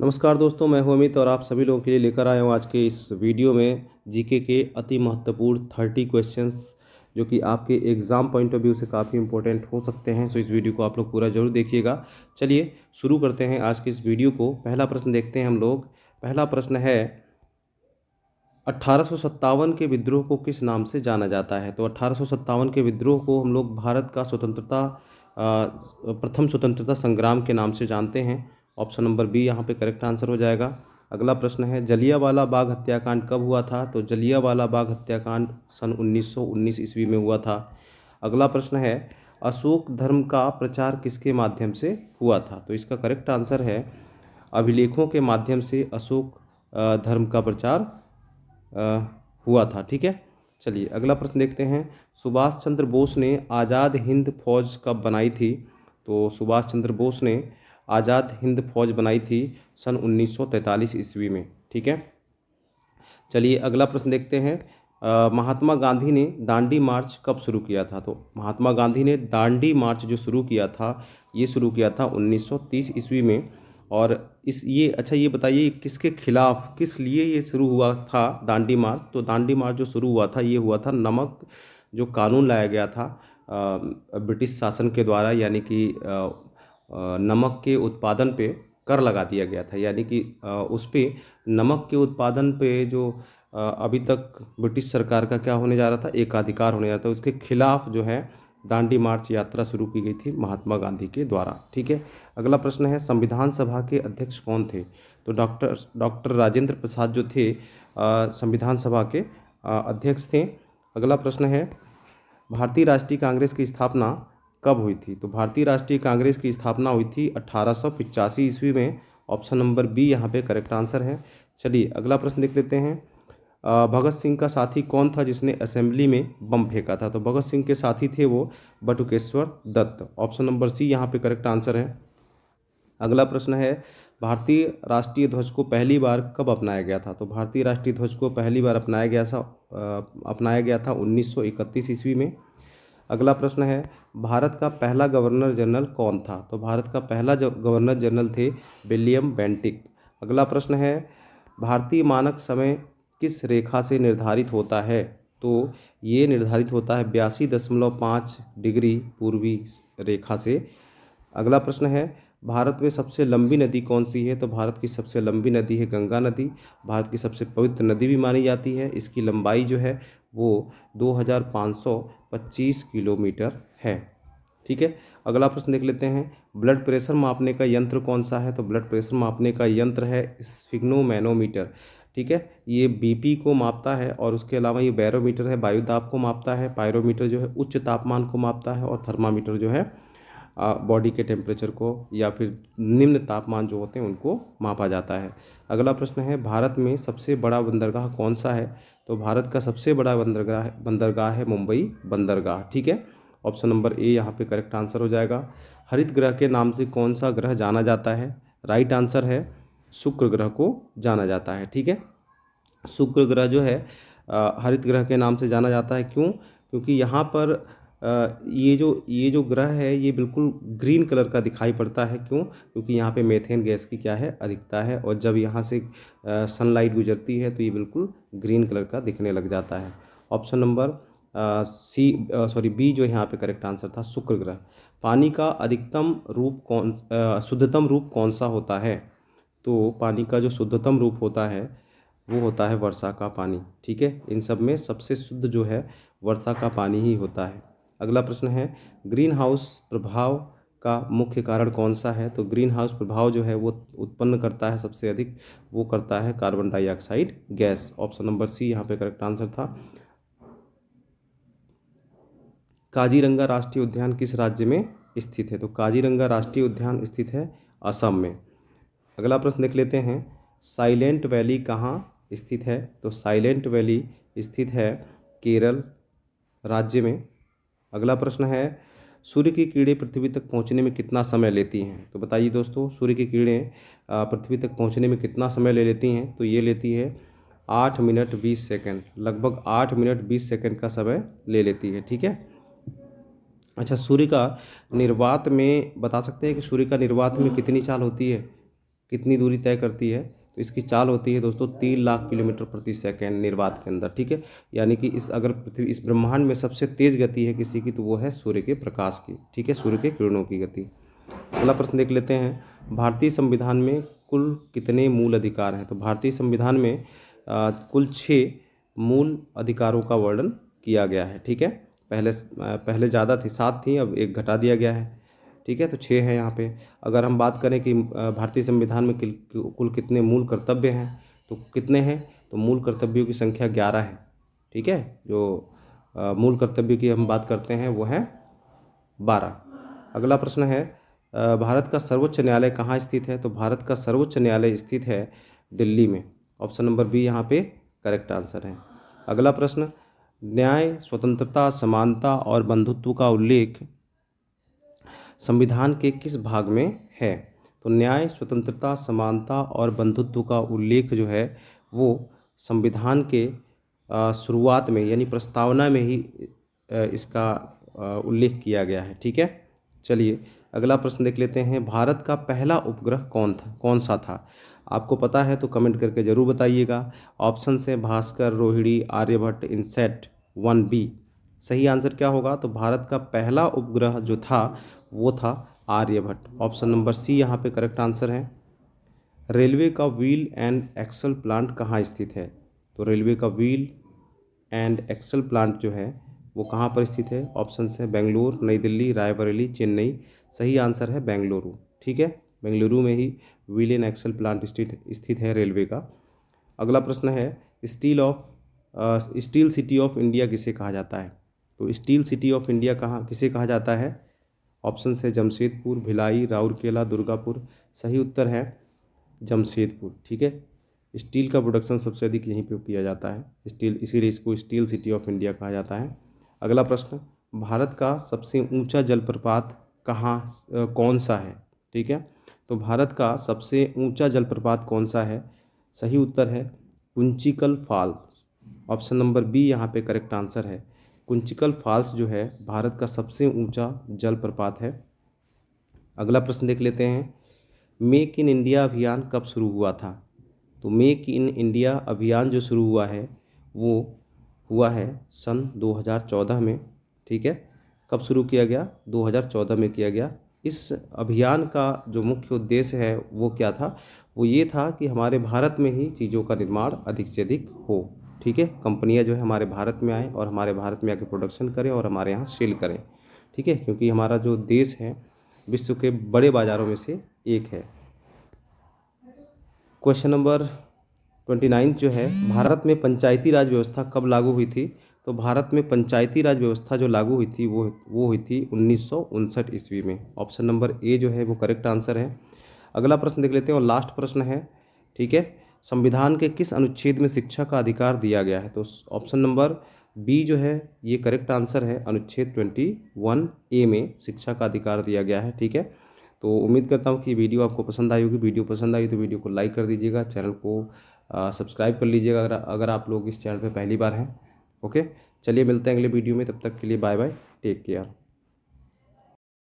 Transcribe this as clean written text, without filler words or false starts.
नमस्कार दोस्तों, मैं हूं अमित और आप सभी लोगों के लिए लेकर आया हूं आज के इस वीडियो में जीके के अति महत्वपूर्ण 30 क्वेश्चंस जो कि आपके एग्ज़ाम पॉइंट ऑफ व्यू से काफ़ी इंपॉर्टेंट हो सकते हैं। सो इस वीडियो को आप लोग पूरा जरूर देखिएगा। चलिए शुरू करते हैं आज के इस वीडियो को। पहला प्रश्न देखते हैं हम लोग। पहला प्रश्न है 1857 के विद्रोह को किस नाम से जाना जाता है। तो 1857 के विद्रोह को हम लोग भारत का प्रथम स्वतंत्रता संग्राम के नाम से जानते हैं। ऑप्शन नंबर बी यहाँ पे करेक्ट आंसर हो जाएगा। अगला प्रश्न है जलियांवाला बाग हत्याकांड कब हुआ था। तो जलियांवाला बाग हत्याकांड सन 1919 ईस्वी में हुआ था। अगला प्रश्न है अशोक धर्म का प्रचार किसके माध्यम से हुआ था। तो इसका करेक्ट आंसर है अभिलेखों के माध्यम से अशोक धर्म का प्रचार हुआ था। ठीक है, चलिए अगला प्रश्न देखते हैं। सुभाष चंद्र बोस ने आज़ाद हिंद फौज कब बनाई थी। तो सुभाष चंद्र बोस ने आज़ाद हिंद फौज बनाई थी सन 1943 ईस्वी में। ठीक है, चलिए अगला प्रश्न देखते हैं। महात्मा गांधी ने दांडी मार्च कब शुरू किया था। तो महात्मा गांधी ने दांडी मार्च जो शुरू किया था ये शुरू किया था 1930 ईस्वी में। और ये बताइए किसके खिलाफ किस लिए ये शुरू हुआ था दांडी मार्च। तो दांडी मार्च जो शुरू हुआ था ये हुआ था नमक जो कानून लाया गया था ब्रिटिश शासन के द्वारा, यानी कि नमक के उत्पादन पे कर लगा दिया गया था। यानी कि उस पे नमक के उत्पादन पे जो अभी तक ब्रिटिश सरकार का क्या होने जा रहा था, एकाधिकार होने जा रहा था, उसके खिलाफ जो है दांडी मार्च यात्रा शुरू की गई थी महात्मा गांधी के द्वारा। ठीक है, अगला प्रश्न है संविधान सभा के अध्यक्ष कौन थे। तो डॉक्टर राजेंद्र प्रसाद जो थे संविधान सभा के अध्यक्ष थे। अगला प्रश्न है भारतीय राष्ट्रीय कांग्रेस की स्थापना कब हुई थी। तो भारतीय राष्ट्रीय कांग्रेस की स्थापना हुई थी 1885 ईस्वी में। ऑप्शन नंबर बी यहाँ पे करेक्ट आंसर है। चलिए अगला प्रश्न देख लेते हैं। भगत सिंह का साथी कौन था जिसने असेंबली में बम फेंका था। तो भगत सिंह के साथी थे वो Batukeshwar Dutt. Option number C यहाँ पे करेक्ट आंसर है। अगला प्रश्न है भारतीय राष्ट्रीय ध्वज को पहली बार कब अपनाया गया था। तो भारतीय राष्ट्रीय ध्वज को पहली बार अपनाया गया था 1931 ईस्वी में। अगला प्रश्न है भारत का पहला गवर्नर जनरल कौन था। तो भारत का पहला गवर्नर जनरल थे विलियम बेंटिक। अगला प्रश्न है भारतीय मानक समय किस रेखा से निर्धारित होता है। तो ये निर्धारित होता है 82.5 डिग्री पूर्वी रेखा से। अगला प्रश्न है भारत में सबसे लंबी नदी कौन सी है। तो भारत की सबसे लंबी नदी है गंगा नदी। भारत की सबसे पवित्र नदी भी मानी जाती है। इसकी लंबाई जो है वो 2525 किलोमीटर है। ठीक है, अगला प्रश्न देख लेते हैं ब्लड प्रेशर मापने का यंत्र कौन सा है। तो ब्लड प्रेशर मापने का यंत्र है स्फिग्नोमैनोमीटर। ठीक है, ये बीपी को मापता है और उसके अलावा ये बैरोमीटर है वायु दाब को मापता है। पायरोमीटर जो है उच्च तापमान को मापता है और थर्मामीटर जो है बॉडी के टेम्परेचर को या फिर निम्न तापमान जो होते हैं उनको मापा जाता है। अगला प्रश्न है भारत में सबसे बड़ा बंदरगाह कौन सा है। तो भारत का सबसे बड़ा बंदरगाह है मुंबई बंदरगाह। ठीक है, ऑप्शन नंबर ए यहाँ पे करेक्ट आंसर हो जाएगा। हरित ग्रह के नाम से कौन सा ग्रह जाना जाता है। राइट आंसर है शुक्र ग्रह को जाना जाता है। ठीक है, शुक्र ग्रह जो है हरित ग्रह के नाम से जाना जाता है। क्यों? क्योंकि यहाँ पर ये जो ग्रह है ये बिल्कुल ग्रीन कलर का दिखाई पड़ता है। क्यों? क्योंकि यहाँ पे मेथेन गैस की क्या है अधिकता है और जब यहाँ से सनलाइट गुजरती है तो ये बिल्कुल ग्रीन कलर का दिखने लग जाता है। ऑप्शन नंबर बी जो यहाँ पे करेक्ट आंसर था शुक्र ग्रह। पानी का शुद्धतम रूप कौन सा होता है। तो पानी का जो शुद्धतम रूप होता है वो होता है वर्षा का पानी। ठीक है, इन सब में सबसे शुद्ध जो है वर्षा का पानी ही होता है। अगला प्रश्न है ग्रीन हाउस प्रभाव का मुख्य कारण कौन सा है। तो ग्रीन हाउस प्रभाव जो है वो उत्पन्न करता है सबसे अधिक, वो करता है carbon dioxide gas. Option number C यहाँ पे करेक्ट आंसर था। काजीरंगा राष्ट्रीय उद्यान किस राज्य में स्थित है। तो काजीरंगा राष्ट्रीय उद्यान स्थित है असम में। अगला प्रश्न देख लेते हैं साइलेंट वैली कहाँ स्थित है। तो साइलेंट वैली स्थित है केरल राज्य में। अगला प्रश्न है सूर्य की किरणें पृथ्वी तक पहुंचने में कितना समय लेती हैं। तो बताइए दोस्तों सूर्य की किरणें पृथ्वी तक पहुंचने में कितना समय ले लेती हैं। तो ये लेती है 8 मिनट 20 सेकंड, लगभग 8 मिनट 20 सेकंड का समय ले लेती है। ठीक है, अच्छा सूर्य का निर्वात में बता सकते हैं कि सूर्य का निर्वात में कितनी चाल होती है। कितनी दूरी तय करती है? तो इसकी चाल होती है दोस्तों 3 लाख किलोमीटर प्रति सेकंड निर्वात के अंदर, ठीक है। यानी कि अगर पृथ्वी इस ब्रह्मांड में सबसे तेज़ गति है किसी की, तो वो है सूर्य के प्रकाश की, ठीक है, सूर्य के किरणों की गति। अगला प्रश्न देख लेते हैं, भारतीय संविधान में कुल कितने मूल अधिकार हैं? तो भारतीय संविधान में कुल 6 मूल अधिकारों का वर्णन किया गया है, ठीक है। पहले ज़्यादा थी, 7 थी, अब 1 घटा दिया गया है, ठीक है। तो 6 है यहाँ पे। अगर हम बात करें कि भारतीय संविधान में कुल कितने मूल कर्तव्य हैं, तो कितने हैं? तो मूल कर्तव्यों की संख्या 11 है, ठीक है। जो मूल कर्तव्य की हम बात करते हैं वो है 12। अगला प्रश्न है, भारत का सर्वोच्च न्यायालय कहाँ स्थित है? तो भारत का सर्वोच्च न्यायालय स्थित है दिल्ली में। ऑप्शन नंबर बी यहाँ पे करेक्ट आंसर है। अगला प्रश्न, न्याय, स्वतंत्रता, समानता और बंधुत्व का उल्लेख संविधान के किस भाग में है? तो न्याय, स्वतंत्रता, समानता और बंधुत्व का उल्लेख जो है वो संविधान के शुरुआत में यानी प्रस्तावना में ही इसका उल्लेख किया गया है, ठीक है। चलिए अगला प्रश्न देख लेते हैं, भारत का पहला उपग्रह कौन सा था? आपको पता है तो कमेंट करके ज़रूर बताइएगा। ऑप्शन है भास्कर, रोहिणी, आर्यभट्ट, इनसैट 1B। सही आंसर क्या होगा? तो भारत का पहला उपग्रह जो था वो था आर्यभट्ट। ऑप्शन नंबर सी यहाँ पे करेक्ट आंसर है। रेलवे का व्हील एंड एक्सल प्लांट कहाँ स्थित है? तो रेलवे का व्हील एंड एक्सल प्लांट जो है वो कहाँ पर स्थित है? ऑप्शन है बेंगलुरु, नई दिल्ली, रायबरेली, चेन्नई। सही आंसर है बेंगलुरु, ठीक है। बेंगलुरु में ही व्हील एंड एक्सल प्लांट स्थित है रेलवे का। अगला प्रश्न है, स्टील सिटी ऑफ इंडिया किसे कहा जाता है? तो स्टील सिटी ऑफ इंडिया किसे कहा जाता है? ऑप्शन है जमशेदपुर, भिलाई, राउरकेला, दुर्गापुर। सही उत्तर है जमशेदपुर, ठीक है। स्टील का प्रोडक्शन सबसे अधिक यहीं पे किया जाता है, स्टील, इसीलिए इसको स्टील सिटी ऑफ इंडिया कहा जाता है। अगला प्रश्न, भारत का सबसे ऊंचा जलप्रपात कौन सा है? ठीक है, तो भारत का सबसे ऊंचा जलप्रपात कौन सा है? सही उत्तर है Kunchikal falls. Option number B यहाँ पे करेक्ट आंसर है। कुंचिकल फॉल्स जो है भारत का सबसे ऊंचा जलप्रपात है। अगला प्रश्न देख लेते हैं, मेक इन इंडिया अभियान कब शुरू हुआ था? तो मेक इन इंडिया अभियान जो शुरू हुआ है वो हुआ है सन 2014 में, ठीक है। कब शुरू किया गया? 2014 में किया गया। इस अभियान का जो मुख्य उद्देश्य है वो क्या था? वो ये था कि हमारे भारत में ही चीज़ों का निर्माण अधिक से अधिक हो, ठीक है। कंपनियां जो है हमारे भारत में आएँ और हमारे भारत में आके प्रोडक्शन करें और हमारे यहाँ सेल करें, ठीक है, क्योंकि हमारा जो देश है विश्व के बड़े बाज़ारों में से एक है। क्वेश्चन नंबर 29 जो है, भारत में पंचायती राज व्यवस्था कब लागू हुई थी? तो भारत में पंचायती राज व्यवस्था जो लागू हुई थी वो हुई थी 1959 ईस्वी में। ऑप्शन नंबर ए जो है वो करेक्ट आंसर है। अगला प्रश्न देख लेते हैं और लास्ट प्रश्न है, ठीक है, संविधान के किस अनुच्छेद में शिक्षा का अधिकार दिया गया है? तो ऑप्शन नंबर बी जो है ये करेक्ट आंसर है, अनुच्छेद 21A में शिक्षा का अधिकार दिया गया है, ठीक है। तो उम्मीद करता हूँ कि वीडियो आपको पसंद आई होगी। वीडियो पसंद आई तो वीडियो को लाइक कर दीजिएगा, चैनल को सब्सक्राइब कर लीजिएगा अगर आप लोग इस चैनल पर पहली बार हैं। ओके, चलिए मिलते हैं अगले वीडियो में, तब तक के लिए बाय बाय, टेक केयर।